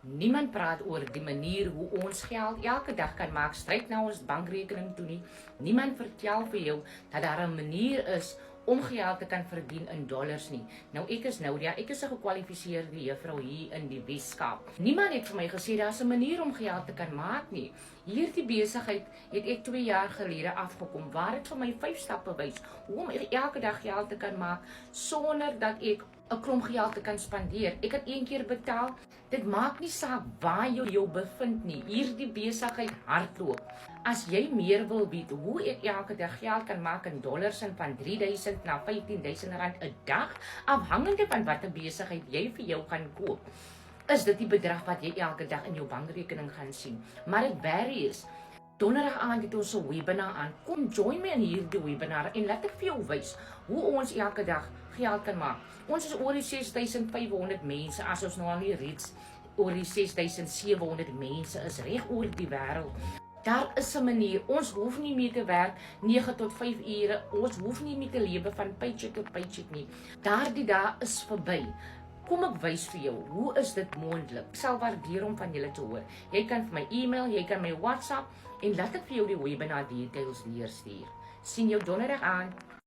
Niemand praat oor die manier hoe ons geld elke dag kan maak stryd na ons bankrekening toe nie. Niemand vertel vir jou dat daar 'n manier is om geld te kan verdien in dollars nie. Nou ek is Noudia, ek is 'n gekwalifiseerde juffrou hier in die Weskaap. Niemand het vir my gesê daar's 'n manier om geld te kan maak nie. Hierdie besigheid het ek 2 jaar gelede afgekom waar dit vir my 5 stappe wys hoe om elke dag geld te kan maak sonder dat ek 'n klomp geld te kan spandeer. Ek het 1 keer betaal. Dit maak nie saak waar jy jou bevind nie. Hierdie besigheid hardloop. As jy meer wil weet hoe ek elke dag geld kan maak in dollars en van 3000 na 15000 rand 'n dag, afhangende van watter besigheid jy vir jou gaan koop, is dit die bedrag wat jy elke dag in jou bankrekening gaan sien. Maar dit varies. Donderdag aand het ons 'n webinar aan. Kom join my in hierdie webinar en laat ek vir jou wys hoe ons elke dag geld kan maak. Ons is oor die 6500 mense, as ons nou al nie reeds oor die 6700 mense is reg oor die wêreld. Daar is 'n manier. Ons hoef nie meer te werk 9 tot 5 ure. Ons hoef nie meer te lewe van paycheck tot paycheck nie. Daardie dae is verby. Kom ek wys vir jou, hoe is dit moontlik? Ek sal waardeer om van julle te hoor. Jy kan vir my e-mail, jy kan my WhatsApp en laat ek vir jou die webinar details neerstuur. Sien jou donderdag aan.